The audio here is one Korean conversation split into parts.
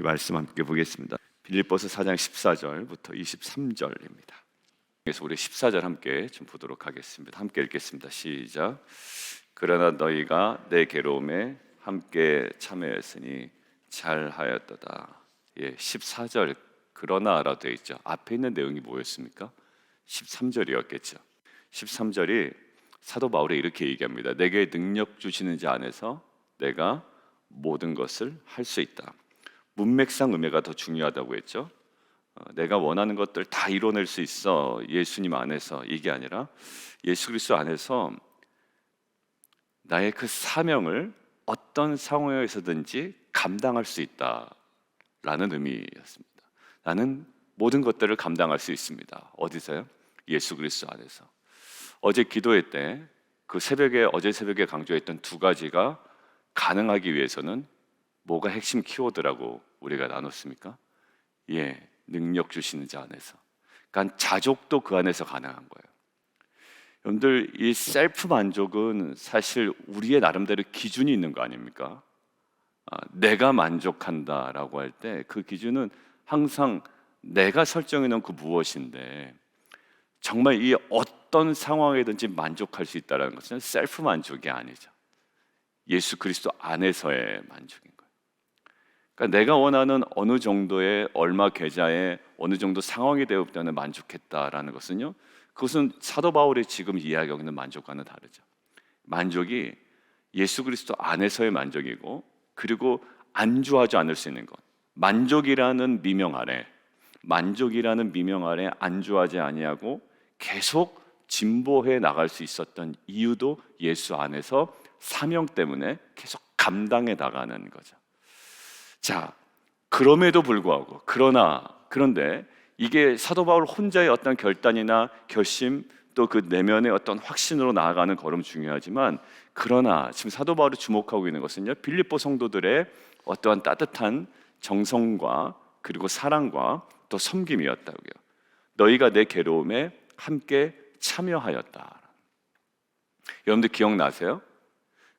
말씀 함께 보겠습니다. 빌립보서 4장 14절부터 23절입니다. 그래서 우리 14절 함께 좀 보도록 하겠습니다. 함께 읽겠습니다. 시작. 그러나 너희가 내 괴로움에 함께 참여했으니 잘하였도다. 14절 그러나라고 되어 있죠. 앞에 있는 내용이 뭐였습니까? 13절이었겠죠. 13절이 사도 바울이 이렇게 얘기합니다. 내게 능력 주시는 자 안에서 내가 모든 것을 할 수 있다. 문맥상 의미가 더 중요하다고 했죠. 내가 원하는 것들 다 이뤄낼 수 있어. 예수님 안에서. 이게 아니라 예수 그리스도 안에서 나의 그 사명을 어떤 상황에서든지 감당할 수 있다라는 의미였습니다. 나는 모든 것들을 감당할 수 있습니다. 어디서요? 예수 그리스도 안에서. 어제 기도회 때 그 어제 새벽에 강조했던 두 가지가 가능하기 위해서는 뭐가 핵심 키워드라고 우리가 나눴습니까? 능력 주시는 자 안에서. 그러니까 자족도 그 안에서 가능한 거예요. 여러분들, 이 셀프 만족은 사실 우리의 나름대로 기준이 있는 거 아닙니까? 내가 만족한다라고 할 때 그 기준은 항상 내가 설정해 놓은 그 무엇인데, 정말 이 어떤 상황에든지 만족할 수 있다는 것은 셀프 만족이 아니죠. 예수 그리스도 안에서의 만족인 거예요. 그러니까 내가 원하는 어느 정도의 얼마 계좌에 어느 정도 상황이 되었을 때는 만족했다라는 것은요, 그것은 사도 바울이 지금 이야기하고 있는 만족과는 다르죠. 만족이 예수 그리스도 안에서의 만족이고, 그리고 안주하지 않을 수 있는 것, 만족이라는 미명 아래 안주하지 아니하고 계속 진보해 나갈 수 있었던 이유도 예수 안에서 사명 때문에 계속 감당해 나가는 거죠. 자, 그럼에도 불구하고 그런데 이게 사도 바울 혼자의 어떤 결단이나 결심, 또 그 내면의 어떤 확신으로 나아가는 걸음 중요하지만, 그러나 지금 사도 바울이 주목하고 있는 것은요, 빌립보 성도들의 어떠한 따뜻한 정성과 그리고 사랑과 또 섬김이었다고요. 너희가 내 괴로움에 함께 참여하였다. 여러분들 기억나세요?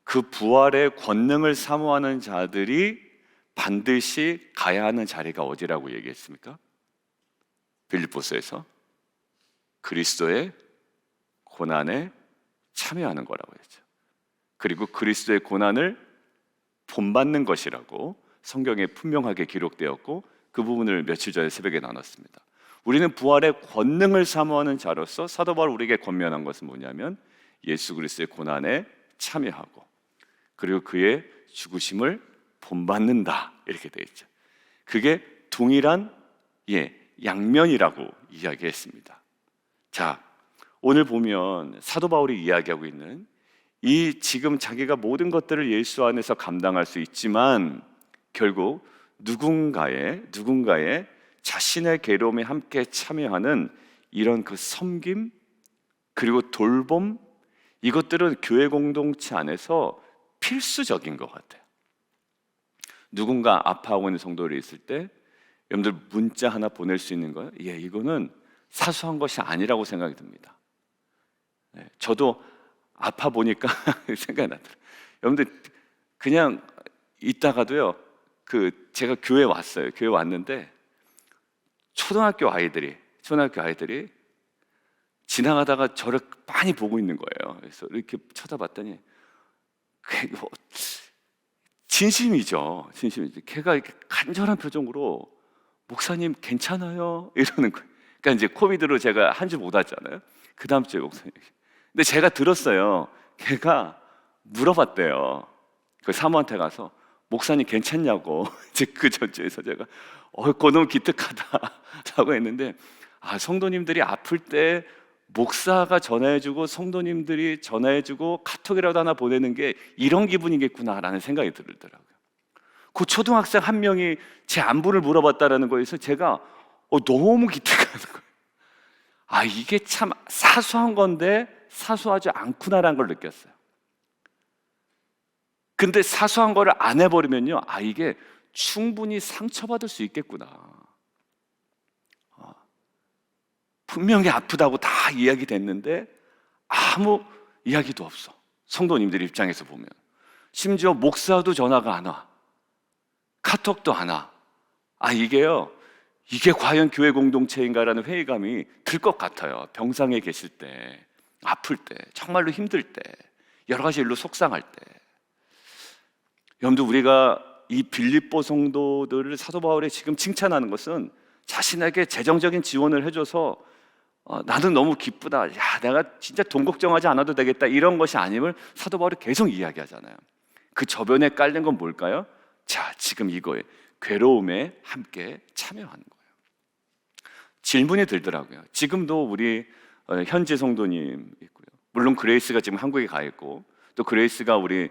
그 부활의 권능을 사모하는 자들이 반드시 가야 하는 자리가 어디라고 얘기했습니까? 빌립보서에서 그리스도의 고난에 참여하는 거라고 했죠. 그리고 그리스도의 고난을 본받는 것이라고 성경에 분명하게 기록되었고, 그 부분을 며칠 전에 새벽에 나눴습니다. 우리는 부활의 권능을 사모하는 자로서 사도 바울 우리에게 권면한 것은 뭐냐면, 예수 그리스도의 고난에 참여하고 그리고 그의 죽으심을 본받는다, 이렇게 되어 있죠. 그게 동일한 양면이라고 이야기했습니다. 자, 오늘 보면 사도 바울이 이야기하고 있는 이 지금 자기가 모든 것들을 예수 안에서 감당할 수 있지만 결국 누군가의 자신의 괴로움에 함께 참여하는 이런 그 섬김 그리고 돌봄, 이것들은 교회 공동체 안에서 필수적인 것 같아요. 누군가 아파하고 있는 성도들이 있을 때 여러분들 문자 하나 보낼 수 있는 거예요? 이거는 사소한 것이 아니라고 생각이 듭니다. 저도 아파 보니까 생각이 나더라고요. 여러분들 그냥 있다가도요, 제가 교회 왔어요. 교회 왔는데 초등학교 아이들이 지나가다가 저를 많이 보고 있는 거예요. 그래서 이렇게 쳐다봤더니 진심이죠. 걔가 이렇게 간절한 표정으로 목사님 괜찮아요? 이러는 거예요. 그러니까 이제 코비드로 제가 한 주 못 왔잖아요. 그 다음 주에 목사님. 근데 제가 들었어요. 걔가 물어봤대요. 그 사모한테 가서 목사님 괜찮냐고. 이제 그 전주에서 제가 그거 너무 기특하다라고 했는데, 성도님들이 아플 때 목사가 전화해주고 성도님들이 전화해주고 카톡이라도 하나 보내는 게 이런 기분이겠구나라는 생각이 들더라고요. 그 초등학생 한 명이 제 안부를 물어봤다라는 거에서 제가 너무 기특하는 거예요. 이게 참 사소한 건데 사소하지 않구나라는 걸 느꼈어요. 근데 사소한 거를 안 해버리면요, 이게 충분히 상처받을 수 있겠구나. 분명히 아프다고 다 이야기됐는데 아무 이야기도 없어. 성도님들 입장에서 보면 심지어 목사도 전화가 안 와, 카톡도 안 와. 이게 과연 교회 공동체인가라는 회의감이 들 것 같아요. 병상에 계실 때, 아플 때, 정말로 힘들 때, 여러 가지 일로 속상할 때. 여러분들, 우리가 이 빌립보 성도들을 사도 바울이 지금 칭찬하는 것은 자신에게 재정적인 지원을 해줘서 나는 너무 기쁘다, 내가 진짜 돈 걱정하지 않아도 되겠다, 이런 것이 아님을 사도 바울이 계속 이야기하잖아요. 그 저변에 깔린 건 뭘까요? 자, 지금 이거에 괴로움에 함께 참여하는 거예요. 질문이 들더라고요. 지금도 우리 현지 성도님 있고요, 물론 그레이스가 지금 한국에 가 있고, 또 그레이스가 우리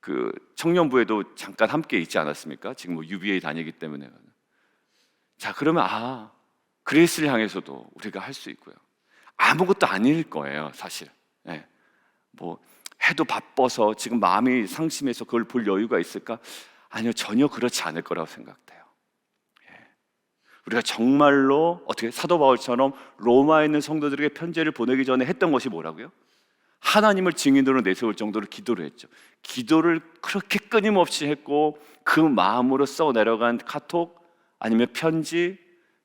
그 청년부에도 잠깐 함께 있지 않았습니까? 지금 뭐 UBA 다니기 때문에. 자, 그러면 그레이스를 향해서도 우리가 할 수 있고요. 아무것도 아닐 거예요, 사실. 네. 뭐 해도 바빠서 지금 마음이 상심해서 그걸 볼 여유가 있을까? 아니요, 전혀 그렇지 않을 거라고 생각돼요. 우리가 정말로 어떻게 사도 바울처럼 로마에 있는 성도들에게 편지를 보내기 전에 했던 것이 뭐라고요? 하나님을 증인으로 내세울 정도로 기도를 했죠. 기도를 그렇게 끊임없이 했고, 그 마음으로 써 내려간 카톡 아니면 편지,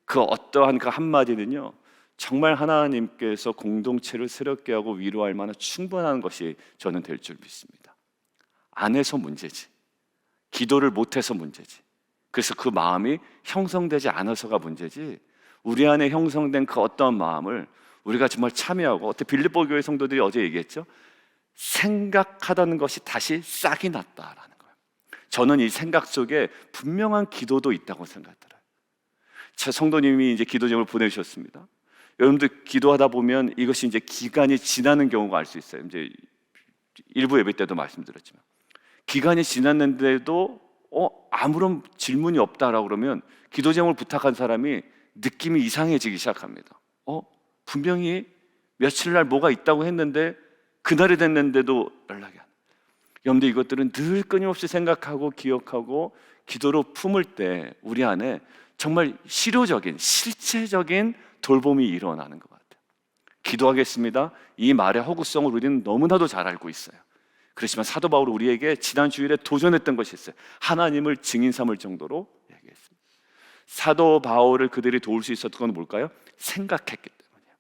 그 어떠한 그 한마디는요, 정말 하나님께서 공동체를 새롭게 하고 위로할 만한 충분한 것이 저는 될 줄 믿습니다. 안 해서 문제지, 기도를 못해서 문제지, 그래서 그 마음이 형성되지 않아서가 문제지, 우리 안에 형성된 그 어떤 마음을 우리가 정말 참여하고, 어떻게 빌립보 교회 성도들이 어제 얘기했죠? 생각하던 것이 다시 싹이 났다라는 거예요. 저는 이 생각 속에 분명한 기도도 있다고 생각들어요. 제 성도님이 이제 기도 제목을 보내주셨습니다. 여러분들 기도하다 보면 이것이 이제 기간이 지나는 경우가 알 수 있어요. 이제 일부 예배 때도 말씀드렸지만, 기간이 지났는데도 아무런 질문이 없다라고 그러면 기도 제목을 부탁한 사람이 느낌이 이상해지기 시작합니다. 분명히 며칠 날 뭐가 있다고 했는데 그날이 됐는데도 연락이 안. 여러분들, 이것들은 늘 끊임없이 생각하고 기억하고 기도로 품을 때 우리 안에 정말 실효적인, 실체적인 돌봄이 일어나는 것 같아요. 기도하겠습니다, 이 말의 허구성을 우리는 너무나도 잘 알고 있어요. 그렇지만 사도 바울은 우리에게 지난 주일에 도전했던 것이 있어요. 하나님을 증인 삼을 정도로 얘기했습니다. 사도 바울을 그들이 도울 수 있었던 건 뭘까요? 생각했기 때문이에요.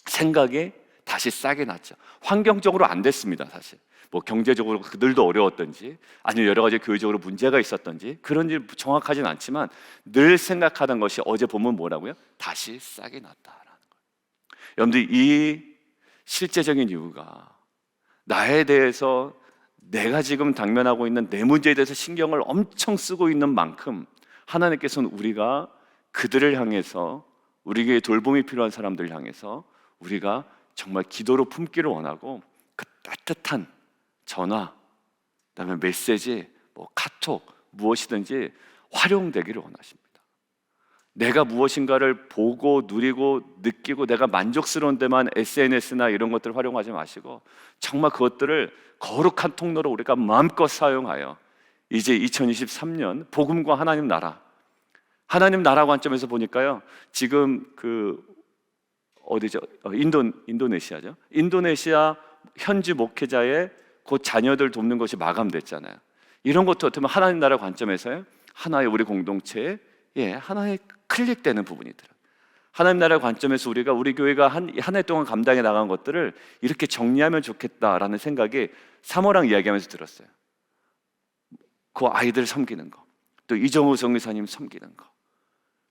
생각이 다시 싹이 났죠. 환경적으로 안 됐습니다, 사실. 뭐 경제적으로 그들도 어려웠던지, 아니면 여러 가지 교회적으로 문제가 있었던지, 그런지 정확하진 않지만 늘 생각하던 것이 어제 보면 뭐라고요? 다시 싹이 났다라는 거예요. 여러분들, 이 실제적인 이유가 나에 대해서, 내가 지금 당면하고 있는 내 문제에 대해서 신경을 엄청 쓰고 있는 만큼 하나님께서는 우리가 그들을 향해서, 우리에게 돌봄이 필요한 사람들을 향해서 우리가 정말 기도로 품기를 원하고, 그 따뜻한 전화, 그다음에 메시지, 뭐 카톡, 무엇이든지 활용되기를 원하십니다. 내가 무엇인가를 보고 누리고 느끼고 내가 만족스러운 데만 SNS나 이런 것들을 활용하지 마시고, 정말 그것들을 거룩한 통로로 우리가 마음껏 사용하여 이제 2023년 복음과 하나님 나라, 하나님 나라 관점에서 보니까요, 지금 어디죠? 인도네시아죠. 인도네시아 현지 목회자의 그 자녀들 돕는 것이 마감됐잖아요. 이런 것도 어떻게 보면 하나님 나라 관점에서요, 하나의 우리 공동체에 하나의 클릭되는 부분이더라고요. 하나님 나라 관점에서 우리 교회가 한 해 동안 감당해 나간 것들을 이렇게 정리하면 좋겠다라는 생각이 사모랑 이야기하면서 들었어요. 그 아이들 섬기는 거, 또 이정우 성교사님 섬기는 거,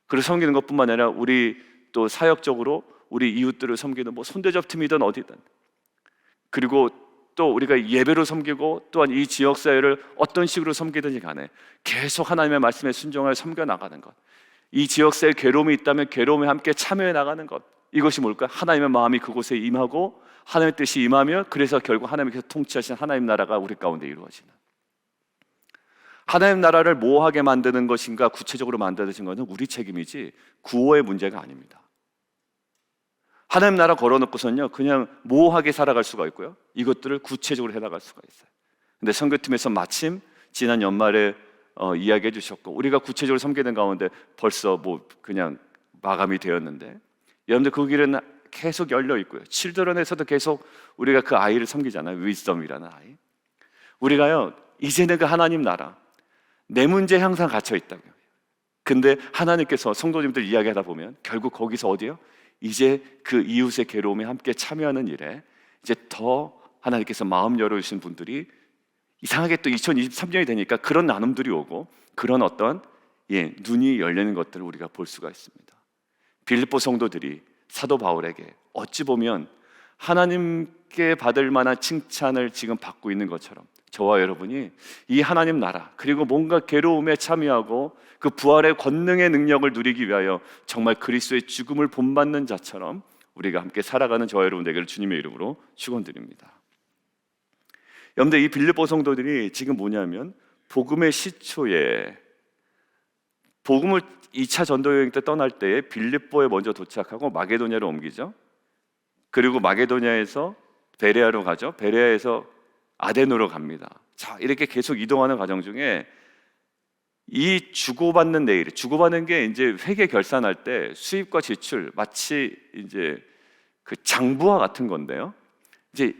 그리고 섬기는 것뿐만 아니라 우리 또 사역적으로 우리 이웃들을 섬기는, 뭐 손대접 팀이든 어디든, 그리고 또 우리가 예배로 섬기고, 또한 이 지역사회를 어떤 식으로 섬기든지 간에 계속 하나님의 말씀에 순종하여 섬겨나가는 것, 이 지역사회에 괴로움이 있다면 괴로움에 함께 참여해 나가는 것, 이것이 뭘까요? 하나님의 마음이 그곳에 임하고 하나님의 뜻이 임하며, 그래서 결국 하나님께서 통치하신 하나님 나라가 우리 가운데 이루어지는, 하나님 나라를 뭐하게 만드는 것인가, 구체적으로 만드는 것은 우리 책임이지 구호의 문제가 아닙니다. 하나님 나라 걸어놓고서는요, 그냥 모호하게 살아갈 수가 있고요, 이것들을 구체적으로 해나갈 수가 있어요. 근데 선교팀에서 마침 지난 연말에 이야기해 주셨고, 우리가 구체적으로 섬기는 가운데 벌써 뭐 그냥 마감이 되었는데, 여러분들 그 길은 계속 열려 있고요. 칠드런에서도 계속 우리가 그 아이를 섬기잖아요. 위즈덤이라는 아이. 우리가요, 이제는 그 하나님 나라, 내 문제 항상 갇혀 있다고요. 근데 하나님께서 성도님들 이야기하다 보면 결국 거기서 어디요? 이제 그 이웃의 괴로움에 함께 참여하는 일에 이제 더 하나님께서 마음 열어주신 분들이 이상하게 또 2023년이 되니까 그런 나눔들이 오고 그런 어떤 눈이 열리는 것들을 우리가 볼 수가 있습니다. 빌립보 성도들이 사도 바울에게 어찌 보면 하나님께 받을 만한 칭찬을 지금 받고 있는 것처럼 저와 여러분이 이 하나님 나라 그리고 뭔가 괴로움에 참여하고 그 부활의 권능의 능력을 누리기 위하여 정말 그리스도의 죽음을 본받는 자처럼 우리가 함께 살아가는 저와 여러분 되기를 주님의 이름으로 축원드립니다. 여러분들 이 빌립보 성도들이 지금 뭐냐면 복음의 시초에 복음을 2차 전도 여행 때 떠날 때에 빌립보에 먼저 도착하고 마게도냐로 옮기죠. 그리고 마게도냐에서 베레아로 가죠. 베레아에서 아덴으로 갑니다. 자, 이렇게 계속 이동하는 과정 중에 이 주고받는 내일, 주고받는 게 이제 회계 결산할 때 수입과 지출 마치 이제 그 장부와 같은 건데요. 이제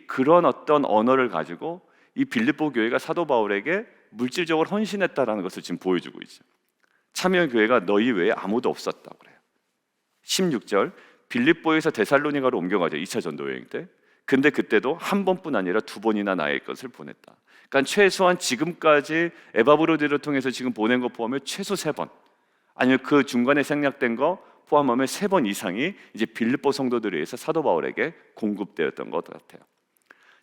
그런 어떤 언어를 가지고 이 빌립보 교회가 사도 바울에게 물질적으로 헌신했다라는 것을 지금 보여주고 있죠. 참여 교회가 너희 외에 아무도 없었다고 그래요. 16절 빌립보에서 데살로니가로 옮겨가죠. 2차 전도 여행 때. 근데 그때도 한 번뿐 아니라 두 번이나 나의 것을 보냈다. 그러니까 최소한 지금까지 에바브로디를 통해서 지금 보낸 거 포함해 최소 3번, 아니면 그 중간에 생략된 거 포함하면 3번 이상이 이제 빌립보 성도들에 의해서 사도 바울에게 공급되었던 것 같아요.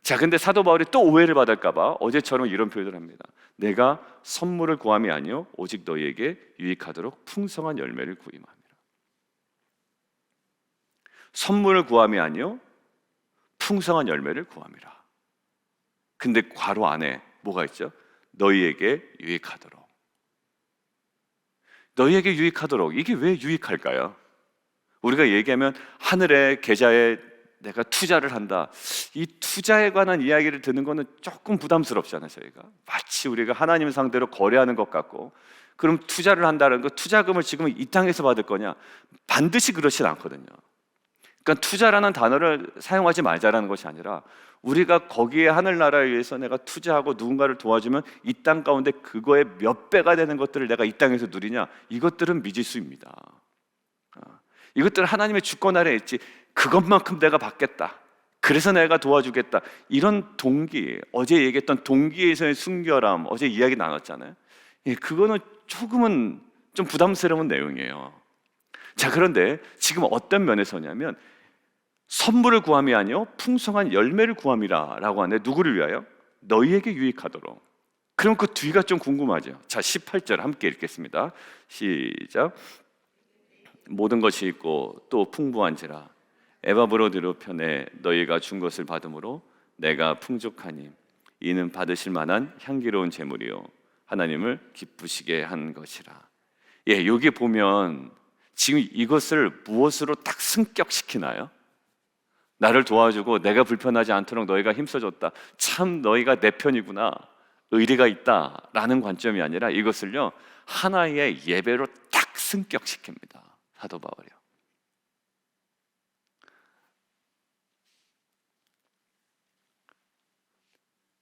자, 근데 사도 바울이 또 오해를 받을까봐 어제처럼 이런 표현을 합니다. 내가 선물을 구함이 아니요 오직 너희에게 유익하도록 풍성한 열매를 구임함이라. 선물을 구함이 아니요 풍성한 열매를 구함이라. 근데 괄호 안에 뭐가 있죠? 너희에게 유익하도록. 너희에게 유익하도록. 이게 왜 유익할까요? 우리가 얘기하면 하늘의 계좌에 내가 투자를 한다. 이 투자에 관한 이야기를 듣는 거는 조금 부담스럽잖아요. 저희가 마치 우리가 하나님 상대로 거래하는 것 같고, 그럼 투자를 한다는 거, 투자금을 지금 이 땅에서 받을 거냐? 반드시 그렇진 않거든요. 그러니까 투자라는 단어를 사용하지 말자라는 것이 아니라 우리가 거기에 하늘나라에 의해서 내가 투자하고 누군가를 도와주면 이 땅 가운데 그거의 몇 배가 되는 것들을 내가 이 땅에서 누리냐? 이것들은 미지수입니다. 이것들은 하나님의 주권 아래에 있지, 그것만큼 내가 받겠다, 그래서 내가 도와주겠다, 이런 동기, 어제 얘기했던 동기에서의 순결함, 어제 이야기 나눴잖아요. 그거는 조금은 좀 부담스러운 내용이에요. 자, 그런데 지금 어떤 면에서냐면 선물을 구함이 아니요 풍성한 열매를 구함이라 라고 하는데, 누구를 위하여? 너희에게 유익하도록. 그럼 그 뒤가 좀 궁금하죠. 자, 18절 함께 읽겠습니다. 시작. 모든 것이 있고 또 풍부한지라 에바브로디로 편에 너희가 준 것을 받음으로 내가 풍족하니 이는 받으실 만한 향기로운 제물이요 하나님을 기쁘시게 한 것이라. 여기 보면 지금 이것을 무엇으로 딱 승격시키나요? 나를 도와주고 내가 불편하지 않도록 너희가 힘써줬다, 참 너희가 내 편이구나, 의리가 있다라는 관점이 아니라 이것을요 하나의 예배로 딱 승격시킵니다. 사도 바울이요.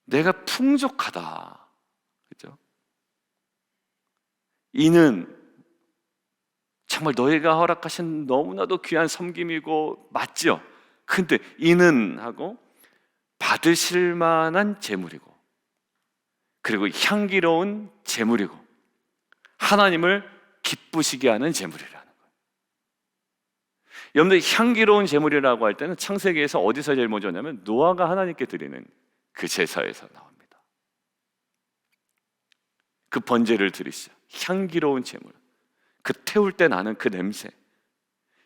내가 풍족하다, 그죠? 이는 정말 너희가 허락하신 너무나도 귀한 섬김이고 맞죠? 근데 이는 하고 받으실 만한 제물이고, 그리고 향기로운 제물이고 하나님을 기쁘시게 하는 제물이라는 거예요. 여러분들, 향기로운 제물이라고 할 때는 창세기에서 어디서 제일 먼저 냐면 노아가 하나님께 드리는 그 제사에서 나옵니다. 그 번제를 드리시죠. 향기로운 제물, 그 태울 때 나는 그 냄새.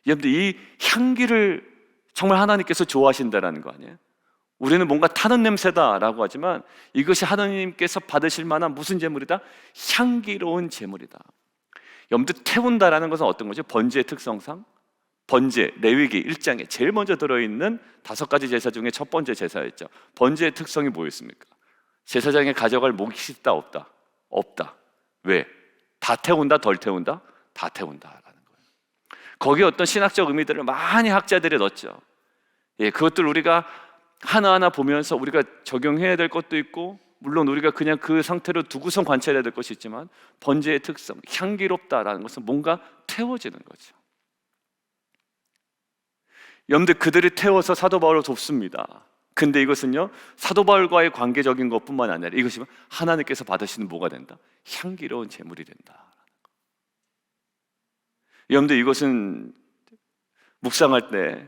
여러분들, 이 향기를 정말 하나님께서 좋아하신다라는 거 아니에요? 우리는 뭔가 타는 냄새다라고 하지만 이것이 하나님께서 받으실 만한 무슨 제물이다? 향기로운 제물이다. 여러분들, 태운다라는 것은 어떤 거죠? 번제의 특성상 번제, 레위기 1장에 제일 먼저 들어있는 5가지 제사 중에 첫 번째 제사였죠. 번제의 특성이 뭐였습니까? 제사장이 가져갈 몫이 있다, 없다? 없다. 왜? 다 태운다, 덜 태운다? 다 태운다라는 거예요. 거기에 어떤 신학적 의미들을 많이 학자들이 넣었죠. 그것들 우리가 하나하나 보면서 우리가 적용해야 될 것도 있고 물론 우리가 그냥 그 상태로 두고선 관찰해야 될 것이 있지만 번제의 특성, 향기롭다라는 것은 뭔가 태워지는 거죠. 여러분들, 그들이 태워서 사도 바울을 돕습니다. 근데 이것은요, 사도 바울과의 관계적인 것뿐만 아니라 이것이 하나님께서 받으시는 뭐가 된다? 향기로운 제물이 된다. 여러분들, 이것은 묵상할 때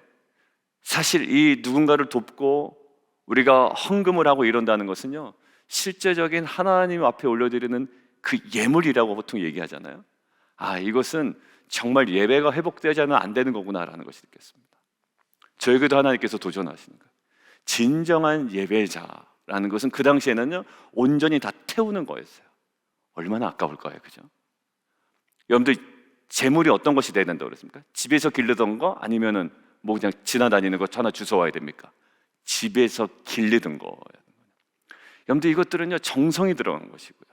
사실 이 누군가를 돕고 우리가 헌금을 하고 이런다는 것은요, 실제적인 하나님 앞에 올려드리는 그 예물이라고 보통 얘기하잖아요. 이것은 정말 예배가 회복되지 않으면 안 되는 거구나라는 것이 느꼈습니다. 저에게도 하나님께서 도전하시는 거예요. 진정한 예배자라는 것은 그 당시에는요, 온전히 다 태우는 거였어요. 얼마나 아까울까요, 그죠? 여러분들, 재물이 어떤 것이 돼야 된다고 그랬습니까? 집에서 기르던 거 아니면은 뭐 그냥 지나다니는 거 하나 주워와야 됩니까? 집에서 기르던 거. 여러분들, 이것들은요, 정성이 들어간 것이고요.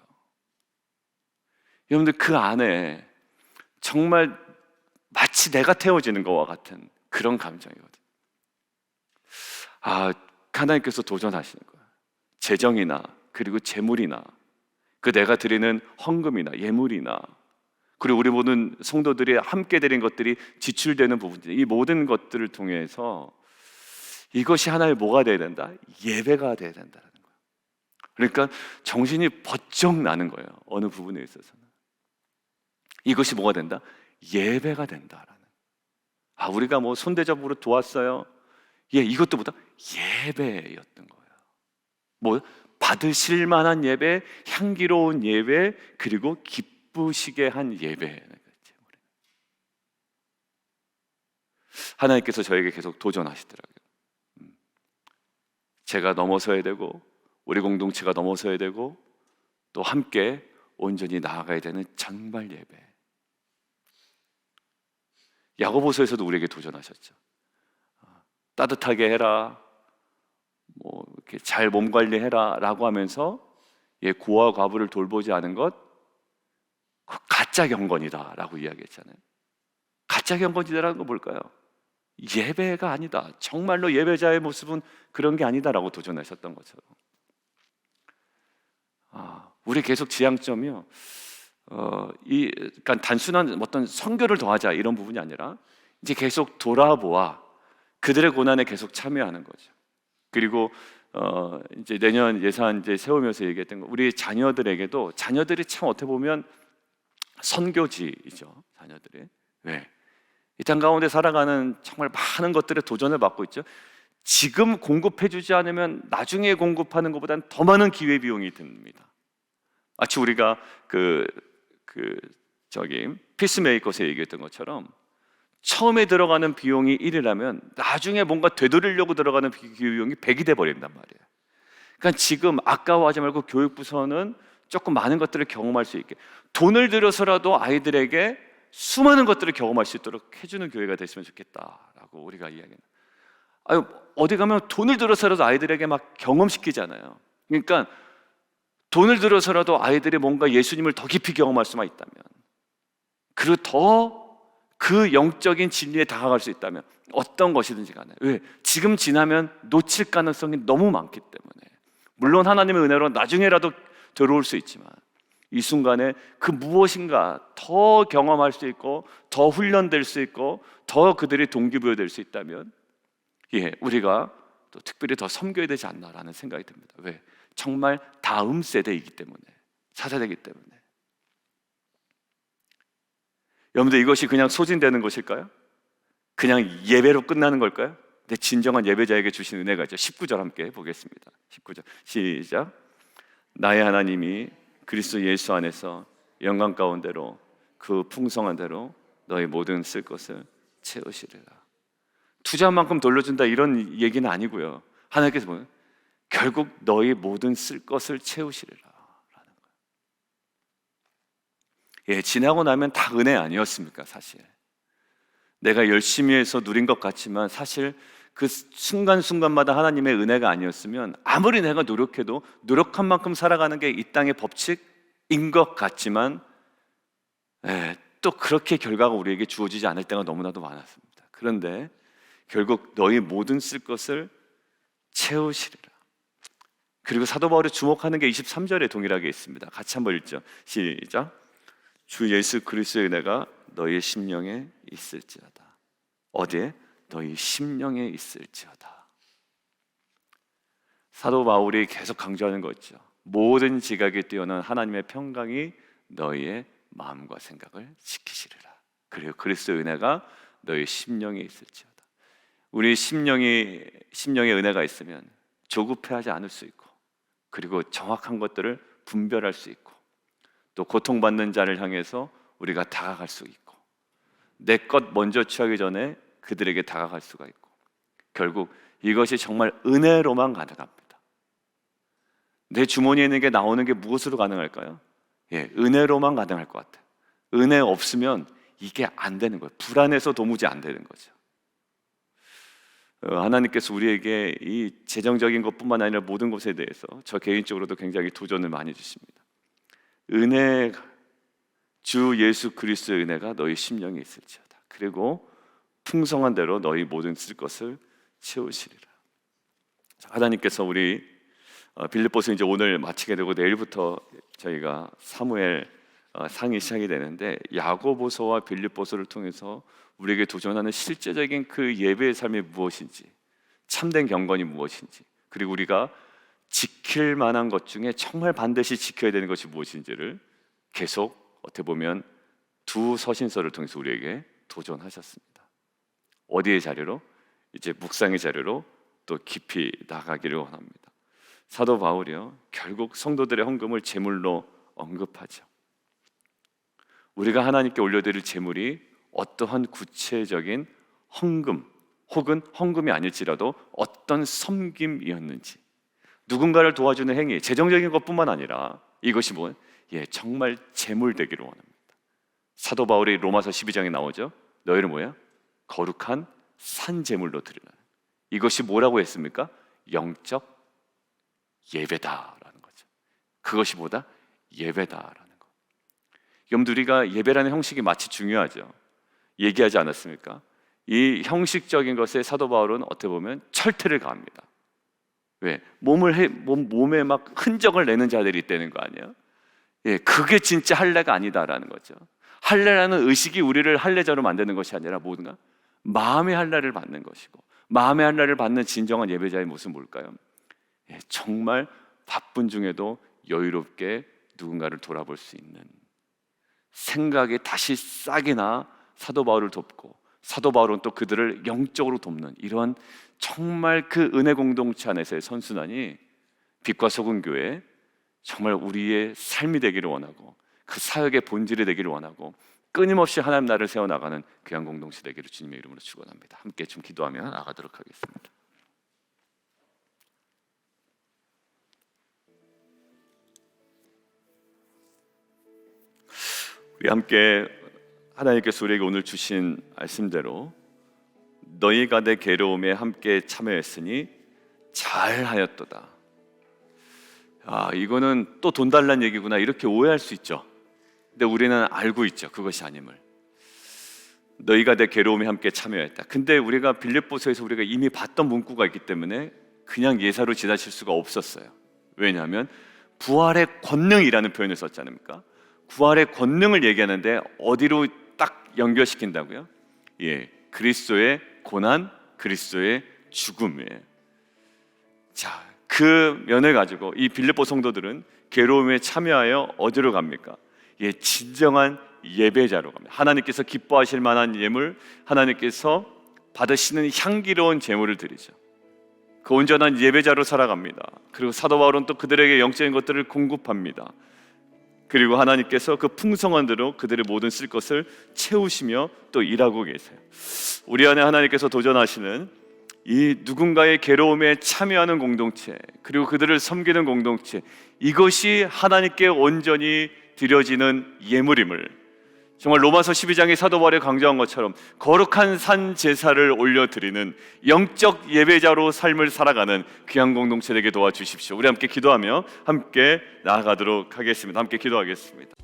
여러분들, 그 안에 정말 마치 내가 태워지는 것과 같은 그런 감정이거든요. 하나님께서 도전하시는 거예요. 재정이나 그리고 재물이나 그 내가 드리는 헌금이나 예물이나 그리고 우리 모든 성도들이 함께 드린 것들이 지출되는 부분들, 이 모든 것들을 통해서 이것이 하나의 뭐가 돼야 된다? 예배가 돼야 된다는 거예요. 그러니까 정신이 번쩍 나는 거예요. 어느 부분에 있어서는 이것이 뭐가 된다? 예배가 된다라는. 우리가 뭐 손대접으로 도왔어요. 이것도 보다 예배였던 거예요. 뭐 받으실 만한 예배, 향기로운 예배, 그리고 기쁘시게 한 예배. 하나님께서 저에게 계속 도전하시더라고요. 제가 넘어서야 되고 우리 공동체가 넘어서야 되고 또 함께 온전히 나아가야 되는 정말 예배. 야고보서에서도 우리에게 도전하셨죠. 따뜻하게 해라, 뭐 이렇게 잘 몸 관리해라 라고 하면서 고아 과부를 돌보지 않은 것, 그 가짜 경건이다 라고 이야기했잖아요. 가짜 경건이다라는 건 뭘까요? 예배가 아니다, 정말로 예배자의 모습은 그런 게 아니다라고 도전하셨던 것처럼. 우리 계속 지향점이요, 그러니까 단순한 어떤 선교를 더하자 이런 부분이 아니라 이제 계속 돌아보아 그들의 고난에 계속 참여하는 거죠. 그리고 이제 내년 예산 이제 세우면서 얘기했던 거, 우리 자녀들에게도, 자녀들이 참 어떻게 보면 선교지이죠. 자녀들이 왜? 이 땅 가운데 살아가는 정말 많은 것들에 도전을 받고 있죠. 지금 공급해주지 않으면 나중에 공급하는 것보다는 더 많은 기회 비용이 듭니다. 마치 우리가 피스메이커스에 얘기했던 것처럼 처음에 들어가는 비용이 1이라면 나중에 뭔가 되돌리려고 들어가는 비용이 100이 돼버린단 말이에요. 그러니까 지금 아까워하지 말고 교육부서는 조금 많은 것들을 경험할 수 있게 돈을 들여서라도 아이들에게 수많은 것들을 경험할 수 있도록 해주는 교회가 됐으면 좋겠다라고 우리가 이야기해요. 어디 가면 돈을 들여서라도 아이들에게 막 경험시키잖아요. 그러니까 돈을 들여서라도 아이들이 뭔가 예수님을 더 깊이 경험할 수만 있다면, 그리고 더 그 영적인 진리에 다가갈 수 있다면 어떤 것이든지 간에, 왜? 지금 지나면 놓칠 가능성이 너무 많기 때문에. 물론 하나님의 은혜로 나중에라도 들어올 수 있지만 이 순간에 그 무엇인가 더 경험할 수 있고 더 훈련될 수 있고 더 그들이 동기부여될 수 있다면 우리가 또 특별히 더 섬겨야 되지 않나라는 생각이 듭니다. 왜? 정말 다음 세대이기 때문에, 차세대이기 때문에. 여러분들, 이것이 그냥 소진되는 것일까요? 그냥 예배로 끝나는 걸까요? 근데 진정한 예배자에게 주신 은혜가 있죠. 19절 함께 보겠습니다. 19절 시작. 나의 하나님이 그리스도 예수 안에서 영광 가운데로 그 풍성한 대로 너희 모든 쓸 것을 채우시리라. 투자한 만큼 돌려준다 이런 얘기는 아니고요. 하나님께서 보면 결국 너희 모든 쓸 것을 채우시리라 라는 거예요. 지나고 나면 다 은혜 아니었습니까? 사실 내가 열심히 해서 누린 것 같지만 사실 그 순간순간마다 하나님의 은혜가 아니었으면 아무리 내가 노력해도 노력한 만큼 살아가는 게 이 땅의 법칙인 것 같지만 또 그렇게 결과가 우리에게 주어지지 않을 때가 너무나도 많았습니다. 그런데 결국 너희 모든 쓸 것을 채우시리라. 그리고 사도 바울이 주목하는 게 23절에 동일하게 있습니다. 같이 한번 읽죠. 시작. 주 예수 그리스도의 은혜가 너희의 심령에 있을지어다. 어디에? 너희 심령에 있을지어다. 사도 바울이 계속 강조하는 거죠. 모든 지각이 뛰어난 하나님의 평강이 너희의 마음과 생각을 지키시리라. 그리고 그리스도의 은혜가 너희 심령에 있을지어다. 우리 심령에 은혜가 있으면 조급해하지 않을 수 있고, 그리고 정확한 것들을 분별할 수 있고, 또 고통받는 자를 향해서 우리가 다가갈 수 있고, 내 것 먼저 취하기 전에 그들에게 다가갈 수가 있고, 결국 이것이 정말 은혜로만 가능합니다. 내 주머니에 있는 게 나오는 게 무엇으로 가능할까요? 은혜로만 가능할 것 같아요. 은혜 없으면 이게 안 되는 거예요. 불안해서 도무지 안 되는 거죠. 하나님께서 우리에게 이 재정적인 것뿐만 아니라 모든 것에 대해서 저 개인적으로도 굉장히 도전을 많이 주십니다. 은혜, 주 예수 그리스도의 은혜가 너희 심령에 있을지어다. 그리고 풍성한 대로 너희 모든 쓸 것을 채우시리라. 하나님께서 우리 빌립보서 이제 오늘 마치게 되고 내일부터 저희가 사무엘 상이 시작이 되는데, 야고보서와 빌립보서를 통해서 우리에게 도전하는 실제적인 그 예배의 삶이 무엇인지, 참된 경건이 무엇인지, 그리고 우리가 지킬 만한 것 중에 정말 반드시 지켜야 되는 것이 무엇인지를 계속 어떻게 보면 두 서신서를 통해서 우리에게 도전하셨습니다. 어디의 자료로? 이제 묵상의 자료로 또 깊이 나가기를 원합니다. 사도 바울이요, 결국 성도들의 헌금을 제물로 언급하죠. 우리가 하나님께 올려드릴 제물이 어떠한 구체적인 헌금 혹은 헌금이 아닐지라도 어떤 섬김이었는지, 누군가를 도와주는 행위, 재정적인 것뿐만 아니라 이것이 정말 제물 되기를 원합니다. 사도 바울이 로마서 12장에 나오죠. 너희를 거룩한 산 제물로 드리라. 이것이 뭐라고 했습니까? 영적 예배다라는 거죠. 그것이 예배다라는 거. 여러분들, 우리가 예배라는 형식이 마치 중요하죠. 얘기하지 않았습니까? 이 형식적인 것에 사도 바울은 어떻게 보면 철퇴를 가합니다. 왜? 몸에 막 흔적을 내는 자들이 있다는 거 아니에요? 그게 진짜 할례가 아니다라는 거죠. 할례라는 의식이 우리를 할례자로 만드는 것이 아니라 뭔가 마음의 할례를 받는 것이고, 마음의 할례를 받는 진정한 예배자의 모습은 뭘까요? 정말 바쁜 중에도 여유롭게 누군가를 돌아볼 수 있는, 생각에 다시 싹이 나 사도 바울을 돕고, 사도 바울은 또 그들을 영적으로 돕는 이러한 정말 그 은혜 공동체 안에서의 선순환이 빛과 소금 교회, 정말 우리의 삶이 되기를 원하고, 그 사역의 본질이 되기를 원하고, 끊임없이 하나님 나라를 세워나가는 귀한 공동체 되기를 주님의 이름으로 축원합니다. 함께 좀 기도하며 나가도록 하겠습니다. 우리 함께 하나님께서 우리에게 오늘 주신 말씀대로 너희가 내 괴로움에 함께 참여했으니 잘하였도다. 이거는 또 돈 달란 얘기구나 이렇게 오해할 수 있죠. 근데 우리는 알고 있죠, 그것이 아님을. 너희가 내 괴로움에 함께 참여했다. 근데 우리가 빌립보서에서 우리가 이미 봤던 문구가 있기 때문에 그냥 예사로 지나칠 수가 없었어요. 왜냐하면 부활의 권능이라는 표현을 썼지 않습니까? 부활의 권능을 얘기하는데 어디로 딱 연결시킨다고요? 그리스도의 고난, 그리스도의 죽음이에요. 자, 그 면을 가지고 이 빌립보 성도들은 괴로움에 참여하여 어디로 갑니까? 진정한 예배자로 갑니다. 하나님께서 기뻐하실 만한 예물, 하나님께서 받으시는 향기로운 제물을 드리죠. 그 온전한 예배자로 살아갑니다. 그리고 사도 바울은 또 그들에게 영적인 것들을 공급합니다. 그리고 하나님께서 그 풍성한 대로 그들의 모든 쓸 것을 채우시며 또 일하고 계세요. 우리 안에 하나님께서 도전하시는 이 누군가의 괴로움에 참여하는 공동체, 그리고 그들을 섬기는 공동체, 이것이 하나님께 온전히 드려지는 예물임을, 정말 로마서 12장의 사도 바울이 강조한 것처럼 거룩한 산 제사를 올려드리는 영적 예배자로 삶을 살아가는 귀한 공동체 되게 도와주십시오. 우리 함께 기도하며 함께 나아가도록 하겠습니다. 함께 기도하겠습니다.